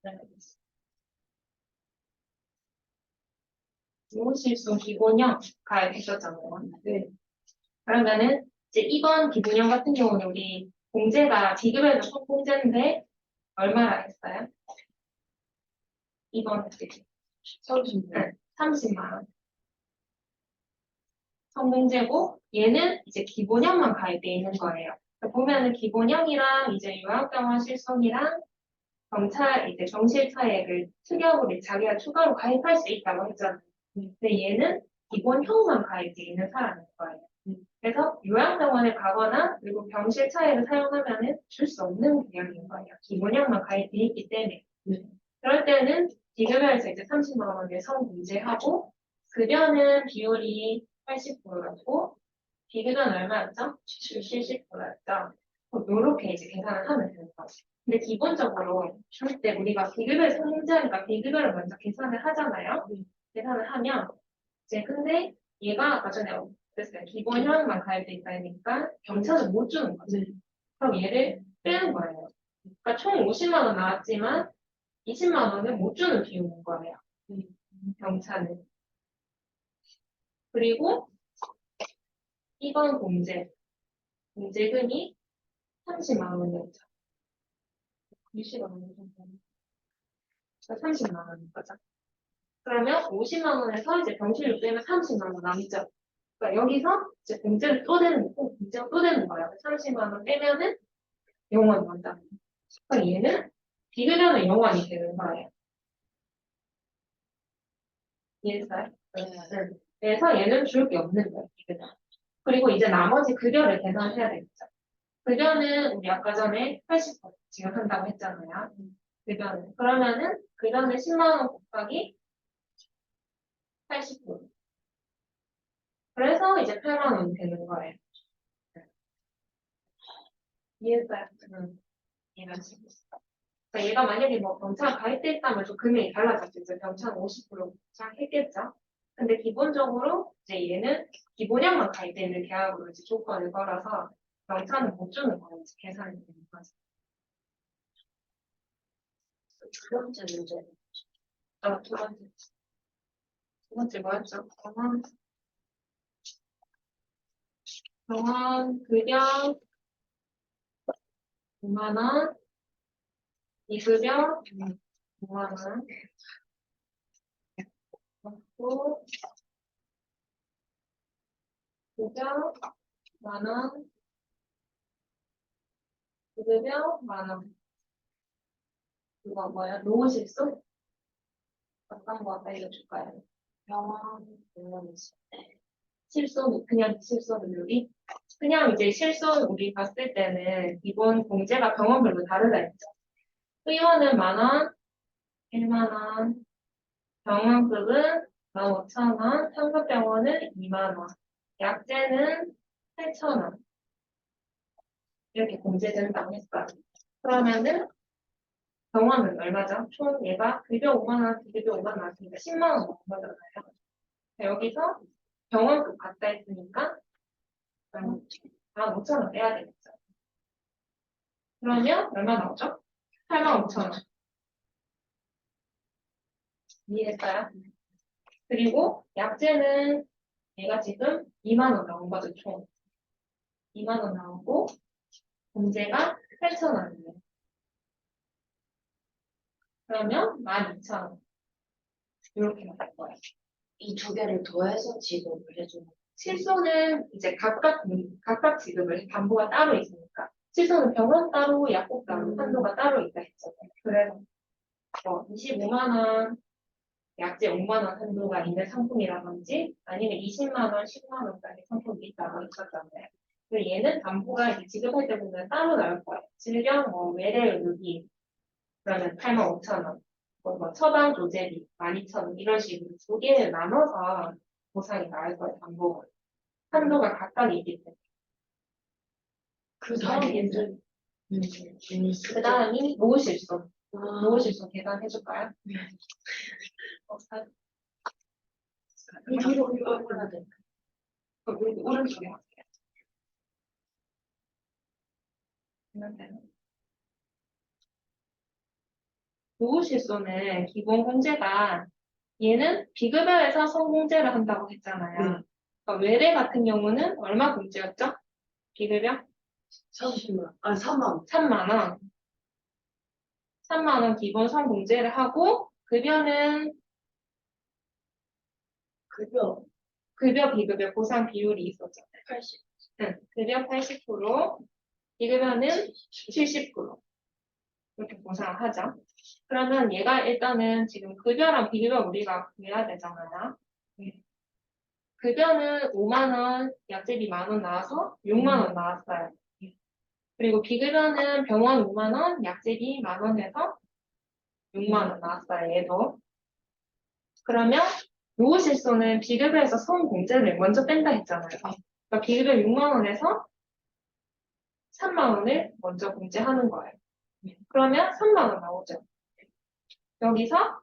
네. 무실수 기본형 가입했었잖아요. 네. 그러면은 이제 이번 기본형 같은 경우는 우리 공제가 지급에서 총 공제인데 얼마나 했어요? 이번 때 30만 원. 성공제고 얘는 이제 기본형만 가입돼 있는 거예요. 그러니까 보면은 기본형이랑 이제 요양병원 실손이랑 경찰 이제 정실 차액을 특약으로 자기가 추가로 가입할 수 있다고 했잖아요. 근데 얘는 기본형만 가입돼 있는 사람인 거예요. 그래서 요양병원에 가거나 그리고 병실 차액을 사용하면은 줄 수 없는 개념인 거예요. 기본형만 가입돼 있기 때문에. 그럴 때는 비급여에서 이제 30만 원을 선공제하고 급여는 비율이 80%였고 비급여는 얼마였죠? 70%였죠. 이렇게 이제 계산을 하면 되는 거죠. 근데 기본적으로 줄 때 우리가 비급여를 선공제하니까 비급여를 먼저 계산을 하잖아요. 계산을 하면 이제 근데 얘가 아까 전에 그랬어요. 기본형만 가입돼 있다니까 경차는 못 주는 거죠. 그럼 얘를 빼는 거예요. 그러니까 총 50만 원 나왔지만 20만 원은 못 주는 비용인 거예요. 경차는. 그리고 이번 공제금이 30만 원이었죠. 20만 원 정도. 30만 원인 거죠. 그러면 50만 원에서 이제 병실료 빼면 30만 원 남죠. 그러니까 여기서 이제 공제를 또 되는 거, 공제가 또 되는 거예요. 30만 원 빼면은 0원 원다. 그럼 얘는 비교되는 0원이 되는 거예요. 이해했어요? 네. 그래서 얘는 줄 게 없는 거예요. 비교는. 그리고 이제 나머지 급여를 계산해야 되겠죠. 급여는 우리 아까 전에 80% 지급한다고 했잖아요. 급여는. 그러면은 급여는 10만 원 곱하기 80%. 그래서 이제 8만 원이 되는 거예요. 이해했어요? 이런 식으로. 그러니까 얘가 만약에 뭐 병차 가입돼 있다면 좀 금액이 달라졌겠죠. 병차는 50% 했겠죠. 근데 기본적으로 이제 얘는 기본형만 가입돼 있는 계약으로 이제 조건을 걸어서 병차는 못 주는 거예요. 이제 계산이 되는 거죠. 두 번째 문제. 두 번째. 두 번째 뭐였죠? 병원 급여 5만 원, 이급여 5만 원, 또 급여 만 원, 이급여 만 원. 이거 뭐야? 노후 실수? 어떤 거 알려줄까요? 병원 병원이지. 실손 그냥 실손율이 그냥 이제 실손 우리 봤을 때는 기본 공제가 병원별로 다르다 했죠. 의원은 만 원, 1만 원, 병원급은 15,000원, 상급병원은 2만 원, 약제는 8,000원 이렇게 공제된다고 했어요. 그러면은 병원은 얼마죠? 총 얘가 급여 5만 원, 비급여 5만 원 나왔으니까 10만 원 먹은 거잖아요. 여기서 병원급 갔다 했으니까 15,000원 빼야 되겠죠. 그러면 얼마 나오죠? 85,000원. 이해했어요? 그리고 약제는 얘가 지금 2만 원 나온 거죠, 총. 2만 원 나오고 공제가 8,000원이에요. 그러면 12,000원. 이렇게 나올 거예요. 이 두 개를 더해서 지급을 해주는 실손은 이제 각각 지급을 담보가 따로 있으니까. 실손은 병원 따로, 약국 따로, 한도가 따로 있다 했잖아요. 그래서 25만 원, 약제 5만 원 한도가 있는 상품이라든지 아니면 20만 원, 10만 원짜리 상품이 있다고 했었잖아요. 그리고 얘는 담보가 이제 지급할 때 보면 따로 나올 거예요. 질병, 외래 의료비 그러면 85,000원, 뭐 처방 조제비 12,000원 이런 식으로 두 개를 나눠서 보상이 나올 거예요. 담보가 한도가 각각 있기 때문에. 그 다음이 그 다음이 노후실손. 노후실손 계산해줄까요? 이거 얼마나 돼? 오른쪽에 할게요. 노후실손은 기본 공제가 얘는 비급여에서 선공제를 한다고 했잖아요. 그러니까 외래 같은 경우는 얼마 공제였죠? 비급여? 30만. 아, 3만. 3만 원. 3만 원 기본 선공제를 하고 급여는 급여 급여 비급여 보상 비율이 있었죠. 80. 응, 급여 80%, 비급여는 70% 이렇게 보상하죠. 그러면 얘가 일단은 지금 급여랑 비급여 우리가 구해야 되잖아요. 급여는 5만 원, 약제비 만 원 나와서 6만 원 나왔어요. 그리고 비급여는 병원 5만 원, 약제비 만 원 해서 6만 원 나왔어요. 얘도. 그러면 노후실손은 비급여에서 성공제를 먼저 뺀다 했잖아요. 그러니까 비급여 6만 원에서 3만 원을 먼저 공제하는 거예요. 그러면 3만 원 나오죠. 여기서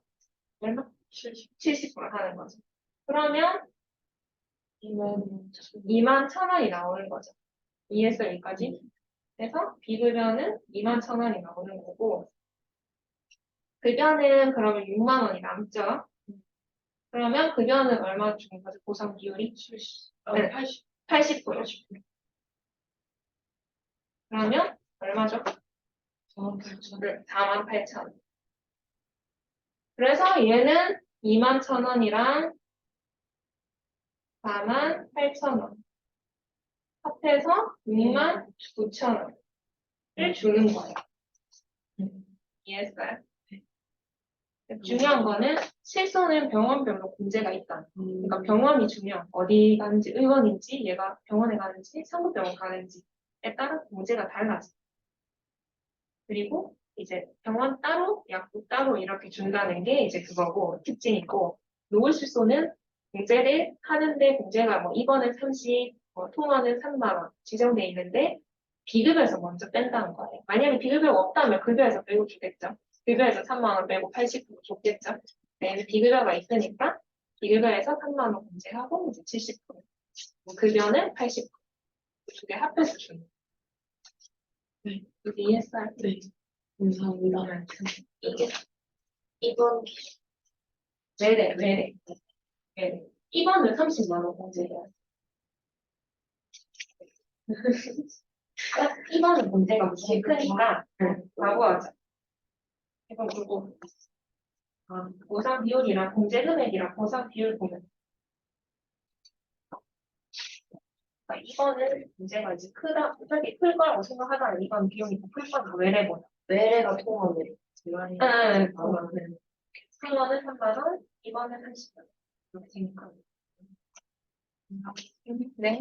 얼마? 70% 하는 거죠. 그러면 2만 1,000원이 나오는 거죠. 이해했어요, 여기까지? 그래서 비급여는 2만 1,000원이 나오는 거고, 급여는 그러면 6만 원이 남죠. 그러면 급여는 얼마 주는 거죠? 보상 비율이? 네, 80%. 그러면 얼마죠? 48,000원. 그래서 얘는 2만 1,000원이랑 48,000원. 합해서 6만 9,000원을 주는 거예요. 이해했어요? 중요한 거는 실손은 병원별로 공제가 있다. 그러니까 병원이 중요한 어디 가는지 의원인지 얘가 병원에 가는지 상급병원 가는지에 따라 공제가 달라져. 그리고 이제 병원 따로 약국 따로 이렇게 준다는 게 이제 그거고 특징이고 노후실손은 공제를 하는데 공제가 뭐 입원은 30, 뭐 통원은 3만 원 지정돼 있는데 비급여에서 먼저 뺀다는 거예요. 만약에 비급여가 없다면 급여에서 빼고 주겠죠. 급여에서 3만 원 빼고 80% 줬겠죠. 네, 비급여가 있으니까 비급여에서 3만 원 공제하고 이제 70%, 급여는 80%두 개 합해서 주는 거예요. 네. 이제 이해했어요? 네. 감사합니다. 이게 이번 네네. 1번은 30만 원 공제해요. 1번은 문제가 무척 크니까 바보하자. 이건 보고 보상 비율이랑 공제 금액이랑 보상 비율 보면 이거는 문제가 이제 크게 클 거라고 생각하다가 이건 비용이 더 클 거다. 외래보다. 외래가 통화를. 응, 3번은 3만 원, 2번은 30만 원. 이렇게 생각하면. 네.